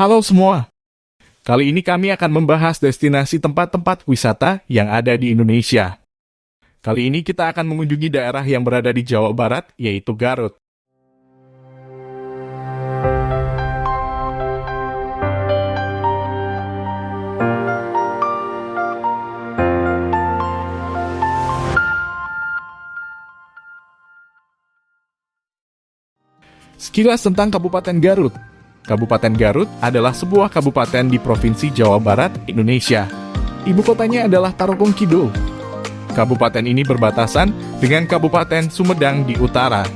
Halo semua, kali ini kami akan membahas destinasi tempat-tempat wisata yang ada di Indonesia. Kali ini kita akan mengunjungi daerah yang berada di Jawa Barat, yaitu Garut. Sekilas tentang Kabupaten Garut. Kabupaten Garut adalah sebuah kabupaten di Provinsi Jawa Barat, Indonesia. Ibu kotanya adalah Tarogong Kidul. Kabupaten ini berbatasan dengan Kabupaten Sumedang di utara,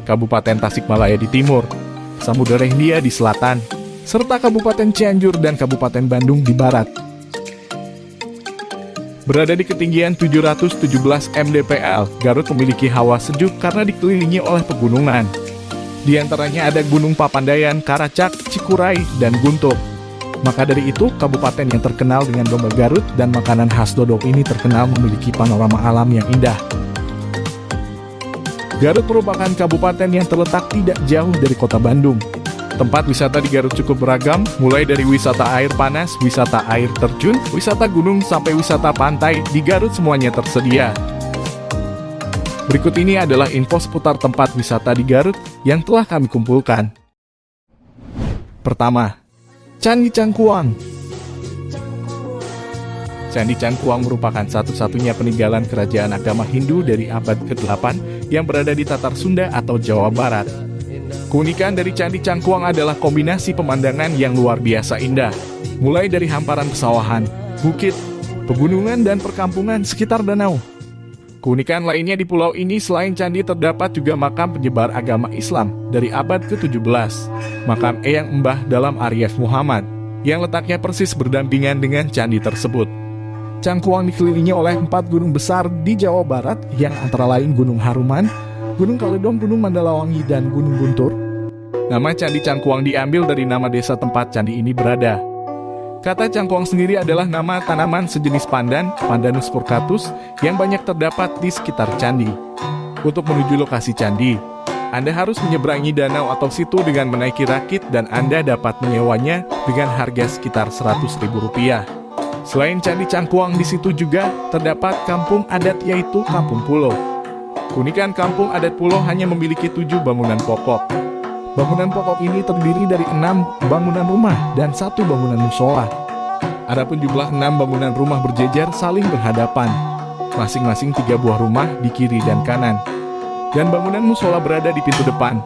Kabupaten Tasikmalaya di timur, Samudera Hindia di selatan, serta Kabupaten Cianjur dan Kabupaten Bandung di barat. Berada di ketinggian 717 mdpl, Garut memiliki hawa sejuk karena dikelilingi oleh pegunungan. Di antaranya ada Gunung Papandayan, Karacak, Cikuray, dan Guntur. Maka dari itu, kabupaten yang terkenal dengan domba Garut dan makanan khas dodol ini terkenal memiliki panorama alam yang indah. Garut merupakan kabupaten yang terletak tidak jauh dari kota Bandung. Tempat wisata di Garut cukup beragam, mulai dari wisata air panas, wisata air terjun, wisata gunung, sampai wisata pantai. Di Garut semuanya tersedia. Berikut ini adalah info seputar tempat wisata di Garut yang telah kami kumpulkan. Pertama, Candi Cangkuang. Candi Cangkuang merupakan satu-satunya peninggalan kerajaan agama Hindu dari abad ke-8 yang berada di Tatar Sunda atau Jawa Barat. Keunikan dari Candi Cangkuang adalah kombinasi pemandangan yang luar biasa indah, mulai dari hamparan pesawahan, bukit, pegunungan, dan perkampungan sekitar danau. Keunikan lainnya di pulau ini selain candi terdapat juga makam penyebar agama Islam dari abad ke-17, makam Eyang Mbah Dalam Arif Muhammad, yang letaknya persis berdampingan dengan candi tersebut. Cangkuang dikelilingi oleh 4 gunung besar di Jawa Barat yang antara lain Gunung Haruman, Gunung Kaledong, Gunung Mandalawangi, dan Gunung Guntur. Nama Candi Cangkuang diambil dari nama desa tempat candi ini berada. Kata cangkuang sendiri adalah nama tanaman sejenis pandan, Pandanus purcatus, yang banyak terdapat di sekitar candi. Untuk menuju lokasi candi, Anda harus menyeberangi danau atau situ dengan menaiki rakit dan Anda dapat menyewanya dengan harga sekitar Rp100.000. Selain Candi Cangkuang, di situ juga terdapat kampung adat yaitu Kampung Pulo. Keunikan kampung adat Pulo hanya memiliki 7 bangunan pokok. Bangunan pokok ini terdiri dari 6 bangunan rumah dan 1 bangunan musola. Adapun jumlah 6 bangunan rumah berjejer saling berhadapan, masing-masing 3 buah rumah di kiri dan kanan. Dan bangunan musola berada di pintu depan.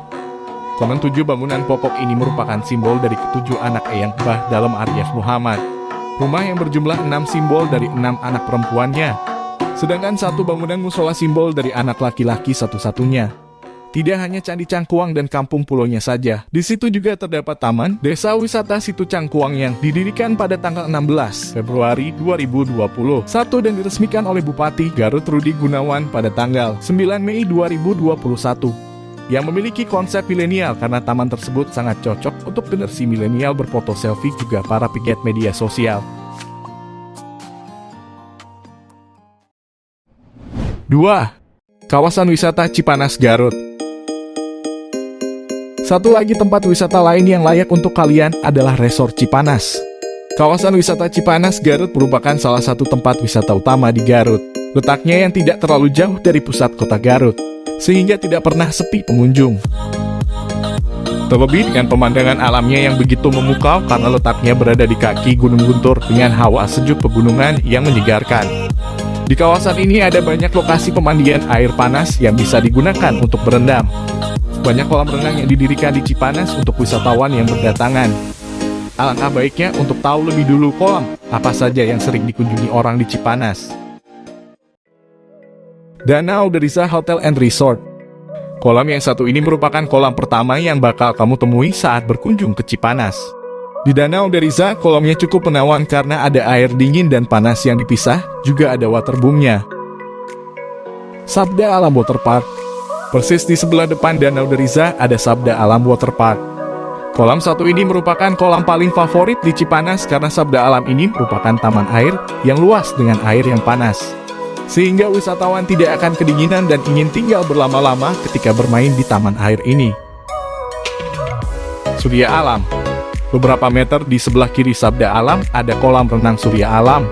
Konon 7 bangunan pokok ini merupakan simbol dari ke-7 anak Eyang Mbah Dalam Arif Muhammad. Rumah yang berjumlah 6 simbol dari 6 anak perempuannya. Sedangkan 1 bangunan musola simbol dari anak laki-laki satu-satunya. Tidak hanya Candi Cangkuang dan Kampung Pulonya saja, di situ juga terdapat Taman Desa Wisata Situ Cangkuang yang didirikan pada tanggal 16 Februari 2021 dan diresmikan oleh Bupati Garut Rudi Gunawan pada tanggal 9 Mei 2021. Yang memiliki konsep milenial karena taman tersebut sangat cocok untuk generasi milenial berfoto selfie juga para pegiat media sosial. 2. Kawasan wisata Cipanas Garut. Satu lagi tempat wisata lain yang layak untuk kalian adalah Resort Cipanas. Kawasan wisata Cipanas Garut merupakan salah satu tempat wisata utama di Garut. Letaknya yang tidak terlalu jauh dari pusat kota Garut, sehingga tidak pernah sepi pengunjung. Terlebih dengan pemandangan alamnya yang begitu memukau karena letaknya berada di kaki Gunung Guntur dengan hawa sejuk pegunungan yang menyegarkan. Di kawasan ini ada banyak lokasi pemandian air panas yang bisa digunakan untuk berendam. Banyak kolam renang yang didirikan di Cipanas untuk wisatawan yang berdatangan. Alangkah baiknya untuk tahu lebih dulu kolam apa saja yang sering dikunjungi orang di Cipanas. Danau Deriza Hotel and Resort. Kolam yang satu ini merupakan kolam pertama yang bakal kamu temui saat berkunjung ke Cipanas. Di Danau Deriza, kolamnya cukup menawan karena ada air dingin dan panas yang dipisah, juga ada waterboomnya. Sabda Alam Waterpark. Persis di sebelah depan Danau Deriza ada Sabda Alam Waterpark. Kolam satu ini merupakan kolam paling favorit di Cipanas karena Sabda Alam ini merupakan taman air yang luas dengan air yang panas. Sehingga wisatawan tidak akan kedinginan dan ingin tinggal berlama-lama ketika bermain di taman air ini. Surya Alam. Beberapa meter di sebelah kiri Sabda Alam ada kolam renang surya alam.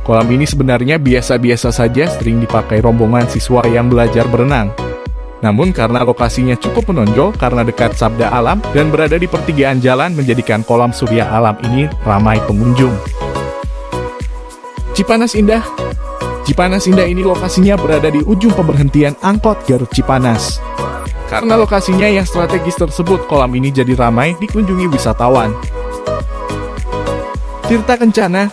Kolam ini sebenarnya biasa-biasa saja, sering dipakai rombongan siswa yang belajar berenang. Namun karena lokasinya cukup menonjol karena dekat Sabda Alam dan berada di pertigaan jalan menjadikan kolam surya alam ini ramai pengunjung. Cipanas Indah. Cipanas Indah ini lokasinya berada di ujung pemberhentian angkot Garut Cipanas. Karena lokasinya yang strategis tersebut, kolam ini jadi ramai dikunjungi wisatawan. Tirta Kencana.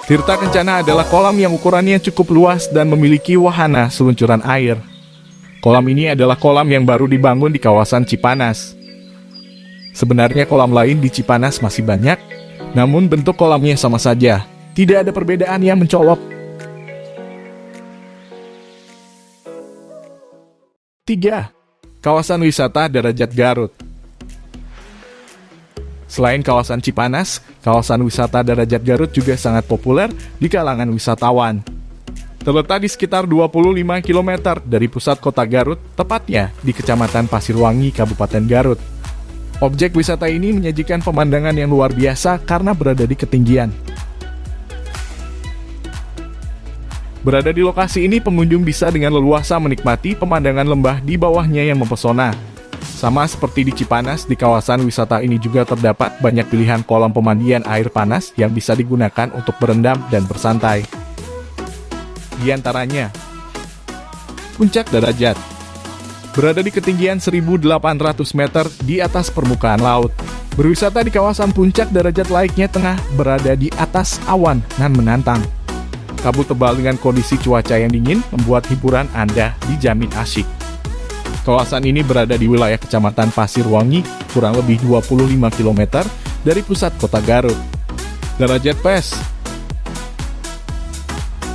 Tirta Kencana adalah kolam yang ukurannya cukup luas dan memiliki wahana seluncuran air. Kolam ini adalah kolam yang baru dibangun di kawasan Cipanas. Sebenarnya kolam lain di Cipanas masih banyak, namun bentuk kolamnya sama saja. Tidak ada perbedaan yang mencolok. 3. Kawasan wisata Darajat Garut. Selain kawasan Cipanas, kawasan wisata Darajat Garut juga sangat populer di kalangan wisatawan. Terletak di sekitar 25 km dari pusat kota Garut, tepatnya di Kecamatan Pasirwangi, Kabupaten Garut. Objek wisata ini menyajikan pemandangan yang luar biasa karena berada di ketinggian. Berada di lokasi ini, pengunjung bisa dengan leluasa menikmati pemandangan lembah di bawahnya yang mempesona. Sama seperti di Cipanas, di kawasan wisata ini juga terdapat banyak pilihan kolam pemandian air panas yang bisa digunakan untuk berendam dan bersantai. Di antaranya, Puncak Darajat. Berada di ketinggian 1.800 meter di atas permukaan laut. Berwisata di kawasan Puncak Darajat layaknya tengah berada di atas awan nan menantang. Kabut tebal dengan kondisi cuaca yang dingin membuat hiburan Anda dijamin asyik. Kawasan ini berada di wilayah Kecamatan Pasirwangi, kurang lebih 25 km dari pusat kota Garut. Darajat PES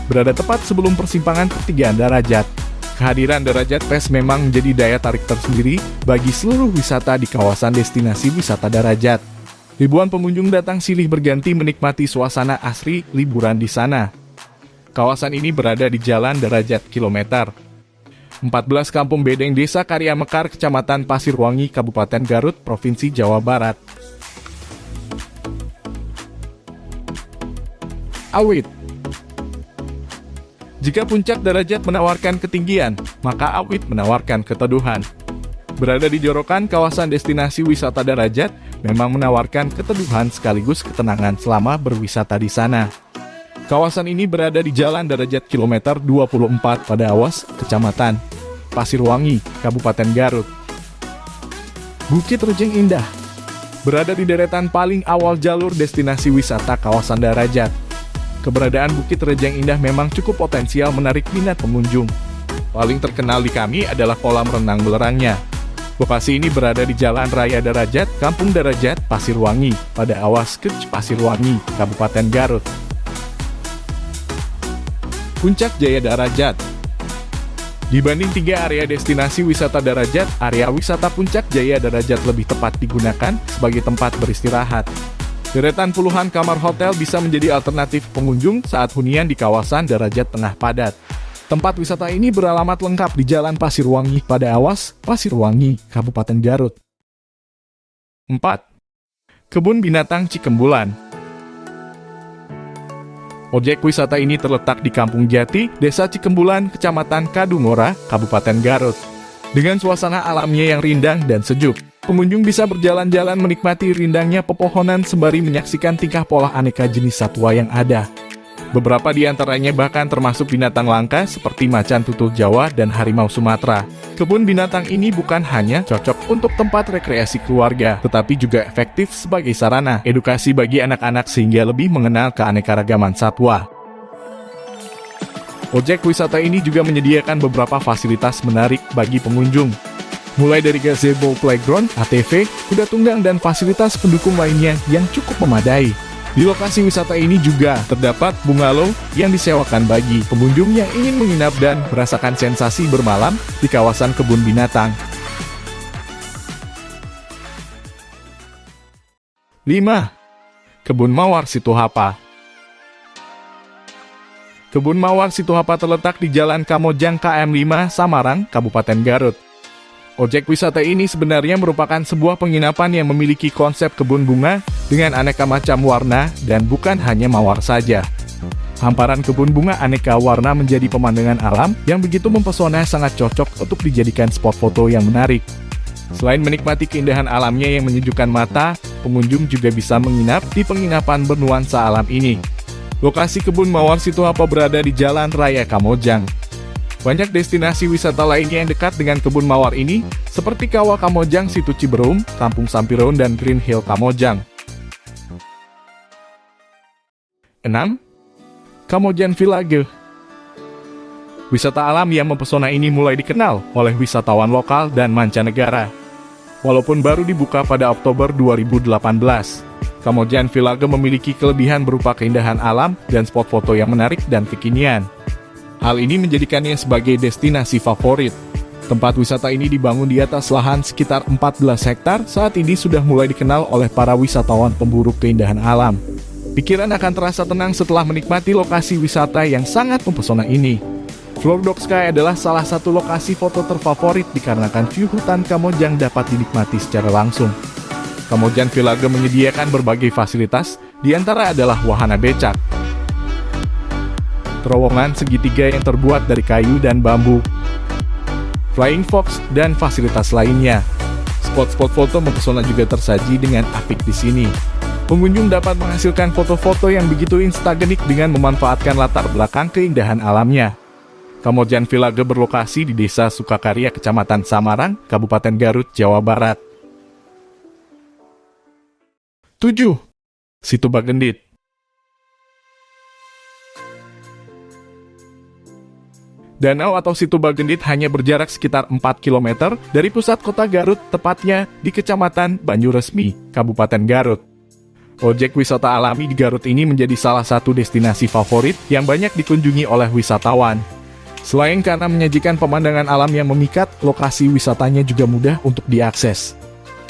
berada tepat sebelum persimpangan pertigaan Darajat. Kehadiran Darajat PES memang menjadi daya tarik tersendiri bagi seluruh wisata di kawasan destinasi wisata Darajat. Ribuan pengunjung datang silih berganti menikmati suasana asri liburan di sana. Kawasan ini berada di Jalan Darajat Kilometer 14 Kampung Bedeng, Desa Karya Mekar, Kecamatan Pasirwangi, Kabupaten Garut, Provinsi Jawa Barat. Awit. Jika Puncak Darajat menawarkan ketinggian, maka Awit menawarkan keteduhan. Berada di jorokan kawasan destinasi wisata Darajat, memang menawarkan keteduhan sekaligus ketenangan selama berwisata di sana. Kawasan ini berada di Jalan Darajat Kilometer 24 pada Awas, Kecamatan Pasirwangi, Kabupaten Garut. Bukit Rejeng Indah berada di deretan paling awal jalur destinasi wisata kawasan Darajat. Keberadaan Bukit Rejeng Indah memang cukup potensial menarik minat pengunjung. Paling terkenal di kami adalah kolam renang belerangnya. Lokasi ini berada di Jalan Raya Darajat, Kampung Darajat, Pasirwangi, pada Awas, Kec, Pasirwangi, Kabupaten Garut. Puncak Jaya Darajat. Dibanding 3 area destinasi wisata Darajat, area wisata Puncak Jaya Darajat lebih tepat digunakan sebagai tempat beristirahat. Deretan puluhan kamar hotel bisa menjadi alternatif pengunjung saat hunian di kawasan Darajat Tengah padat. Tempat wisata ini beralamat lengkap di Jalan Pasirwangi pada Awas, Pasirwangi, Kabupaten Garut. 4. Kebun Binatang Cikembulan. Objek wisata ini terletak di Kampung Jati, Desa Cikembulan, Kecamatan Kadungora, Kabupaten Garut. Dengan suasana alamnya yang rindang dan sejuk, pengunjung bisa berjalan-jalan menikmati rindangnya pepohonan sembari menyaksikan tingkah pola aneka jenis satwa yang ada. Beberapa di antaranya bahkan termasuk binatang langka seperti macan tutul Jawa dan harimau Sumatera. Kebun binatang ini bukan hanya cocok untuk tempat rekreasi keluarga, tetapi juga efektif sebagai sarana edukasi bagi anak-anak sehingga lebih mengenal keanekaragaman satwa. Objek wisata ini juga menyediakan beberapa fasilitas menarik bagi pengunjung, mulai dari gazebo playground, ATV, kuda tunggang, dan fasilitas pendukung lainnya yang cukup memadai. Di lokasi wisata ini juga terdapat bungalow yang disewakan bagi pengunjung yang ingin menginap dan merasakan sensasi bermalam di kawasan kebun binatang. 5. Kebun Mawar Situhapa. Kebun Mawar Situhapa terletak di Jalan Kamojang KM 5, Samarang, Kabupaten Garut. Objek wisata ini sebenarnya merupakan sebuah penginapan yang memiliki konsep kebun bunga dengan aneka macam warna dan bukan hanya mawar saja. Hamparan kebun bunga aneka warna menjadi pemandangan alam yang begitu mempesona, sangat cocok untuk dijadikan spot foto yang menarik. Selain menikmati keindahan alamnya yang menyejukkan mata, pengunjung juga bisa menginap di penginapan bernuansa alam ini. Lokasi kebun mawar Situhapa berada di Jalan Raya Kamojang. Banyak destinasi wisata lainnya yang dekat dengan kebun mawar ini, seperti Kawah Kamojang, Situ Ciberum, Kampung Sampireun, dan Green Hill Kamojang. 6. Kamojang Village. Wisata alam yang mempesona ini mulai dikenal oleh wisatawan lokal dan mancanegara. Walaupun baru dibuka pada Oktober 2018, Kamojang Village memiliki kelebihan berupa keindahan alam dan spot foto yang menarik dan kekinian. Hal ini menjadikannya sebagai destinasi favorit. Tempat wisata ini dibangun di atas lahan sekitar 14 hektar, saat ini sudah mulai dikenal oleh para wisatawan pemburu keindahan alam. Pikiran akan terasa tenang setelah menikmati lokasi wisata yang sangat mempesona ini. Floordock Sky adalah salah satu lokasi foto terfavorit dikarenakan view hutan Kamojang dapat dinikmati secara langsung. Kamojang Village menyediakan berbagai fasilitas, di antara adalah wahana becak, terowongan segitiga yang terbuat dari kayu dan bambu, flying fox, dan fasilitas lainnya. Spot-spot foto mempesona juga tersaji dengan apik di sini. Pengunjung dapat menghasilkan foto-foto yang begitu instagenik dengan memanfaatkan latar belakang keindahan alamnya. Kamojang Village berlokasi di Desa Sukakarya, Kecamatan Samarang, Kabupaten Garut, Jawa Barat. 7. Situ Bagendit. Danau atau Situ Bagendit hanya berjarak sekitar 4 km dari pusat kota Garut, tepatnya di Kecamatan Banyuresmi, Kabupaten Garut. Objek wisata alami di Garut ini menjadi salah satu destinasi favorit yang banyak dikunjungi oleh wisatawan. Selain karena menyajikan pemandangan alam yang memikat, lokasi wisatanya juga mudah untuk diakses.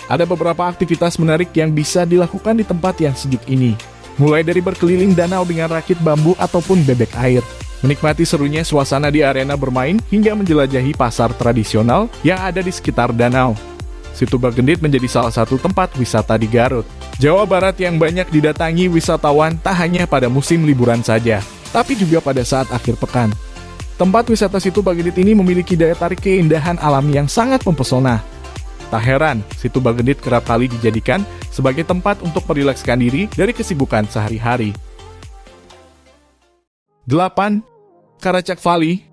Ada beberapa aktivitas menarik yang bisa dilakukan di tempat yang sejuk ini, mulai dari berkeliling danau dengan rakit bambu ataupun bebek air, menikmati serunya suasana di arena bermain, hingga menjelajahi pasar tradisional yang ada di sekitar danau. Situ Bagendit menjadi salah satu tempat wisata di Garut, Jawa Barat yang banyak didatangi wisatawan tak hanya pada musim liburan saja, tapi juga pada saat akhir pekan. Tempat wisata Situ Bagendit ini memiliki daya tarik keindahan alam yang sangat mempesona. Tak heran, Situ Bagendit kerap kali dijadikan sebagai tempat untuk merilekskan diri dari kesibukan sehari-hari. 8. Karachak Valley.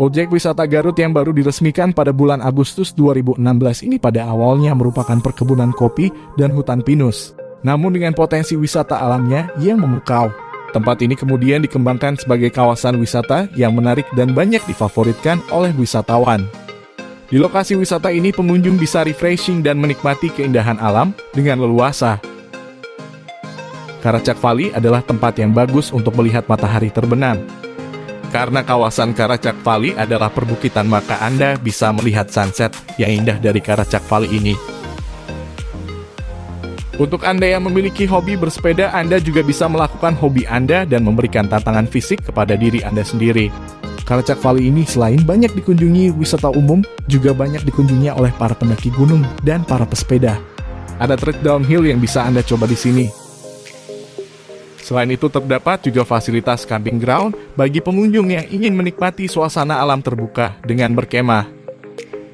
Objek wisata Garut yang baru diresmikan pada bulan Agustus 2016 ini pada awalnya merupakan perkebunan kopi dan hutan pinus. Namun dengan potensi wisata alamnya yang memukau, tempat ini kemudian dikembangkan sebagai kawasan wisata yang menarik dan banyak difavoritkan oleh wisatawan. Di lokasi wisata ini pengunjung bisa refreshing dan menikmati keindahan alam dengan leluasa. Karachak Valley adalah tempat yang bagus untuk melihat matahari terbenam. Karena kawasan Karachak Valley adalah perbukitan, maka Anda bisa melihat sunset yang indah dari Karachak Valley ini. Untuk Anda yang memiliki hobi bersepeda, Anda juga bisa melakukan hobi Anda dan memberikan tantangan fisik kepada diri Anda sendiri. Karachak Valley ini selain banyak dikunjungi wisata umum, juga banyak dikunjungi oleh para pendaki gunung dan para pesepeda. Ada trek downhill yang bisa Anda coba di sini. Selain itu terdapat juga fasilitas camping ground bagi pengunjung yang ingin menikmati suasana alam terbuka dengan berkemah.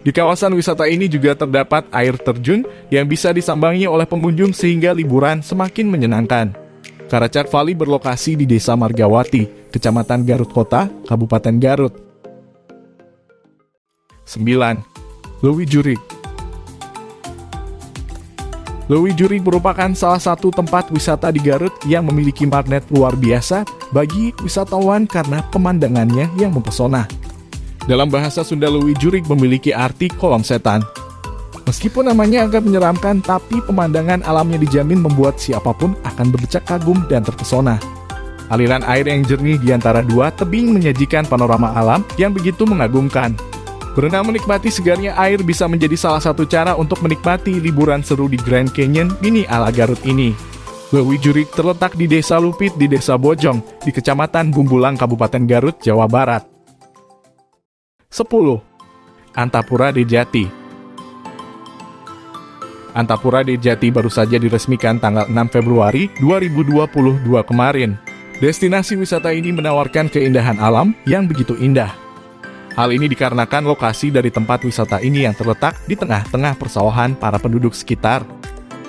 Di kawasan wisata ini juga terdapat air terjun yang bisa disambangi oleh pengunjung sehingga liburan semakin menyenangkan. Karachak Valley berlokasi di Desa Margawati, Kecamatan Garut Kota, Kabupaten Garut. 9. Leuwi Jurig. Leuwi Jurig merupakan salah satu tempat wisata di Garut yang memiliki magnet luar biasa bagi wisatawan karena pemandangannya yang mempesona. Dalam bahasa Sunda, Leuwi Jurig memiliki arti kolam setan. Meskipun namanya agak menyeramkan, tapi pemandangan alamnya dijamin membuat siapapun akan berdecak kagum dan terpesona. Aliran air yang jernih di antara dua tebing menyajikan panorama alam yang begitu mengagumkan. Berenang menikmati segarnya air bisa menjadi salah satu cara untuk menikmati liburan seru di Grand Canyon mini ala Garut ini. Leuwi Jurig terletak di Desa Lupit di Desa Bojong, di Kecamatan Bumbulang, Kabupaten Garut, Jawa Barat. 10. Antapura Dejati. Antapura Dejati baru saja diresmikan tanggal 6 Februari 2022 kemarin. Destinasi wisata ini menawarkan keindahan alam yang begitu indah. Hal ini dikarenakan lokasi dari tempat wisata ini yang terletak di tengah-tengah persawahan para penduduk sekitar.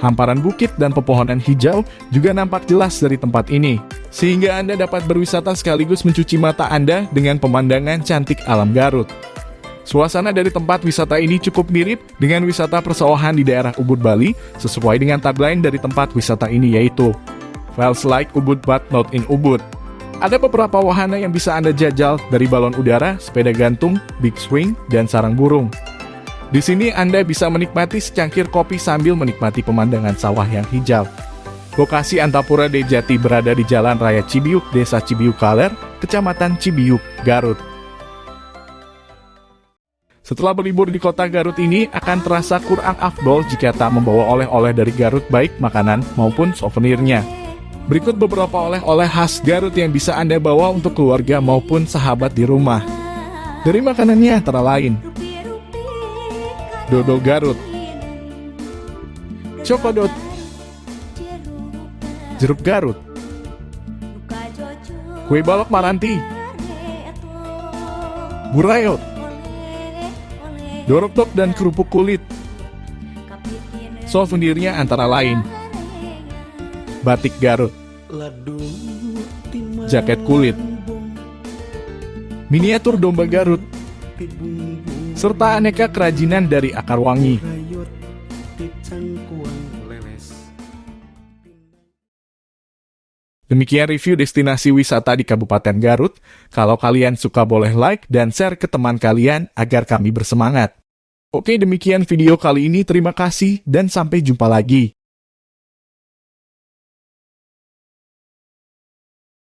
Hamparan bukit dan pepohonan hijau juga nampak jelas dari tempat ini, sehingga Anda dapat berwisata sekaligus mencuci mata Anda dengan pemandangan cantik alam Garut. Suasana dari tempat wisata ini cukup mirip dengan wisata persawahan di daerah Ubud, Bali, sesuai dengan tagline dari tempat wisata ini yaitu "Feels like Ubud but not in Ubud". Ada beberapa wahana yang bisa Anda jajal dari balon udara, sepeda gantung, big swing, dan sarang burung. Di sini Anda bisa menikmati secangkir kopi sambil menikmati pemandangan sawah yang hijau. Lokasi Antapura Dejati berada di Jalan Raya Cibiuk, Desa Cibiuk Kaler, Kecamatan Cibiuk, Garut. Setelah berlibur di kota Garut ini akan terasa kurang afdol jika tak membawa oleh-oleh dari Garut, baik makanan maupun souvenirnya. Berikut beberapa oleh-oleh khas Garut yang bisa Anda bawa untuk keluarga maupun sahabat di rumah. Dari makanannya antara lain dodol Garut, cokodot, jeruk Garut, kue balok Maranti, burayot, dorok-dok dan kerupuk kulit. Souvenirnya antara lain batik Garut, jaket kulit, miniatur domba Garut, serta aneka kerajinan dari akar wangi. Demikian review destinasi wisata di Kabupaten Garut. Kalau kalian suka boleh like dan share ke teman kalian agar kami bersemangat. Oke, demikian video kali ini. Terima kasih dan sampai jumpa lagi.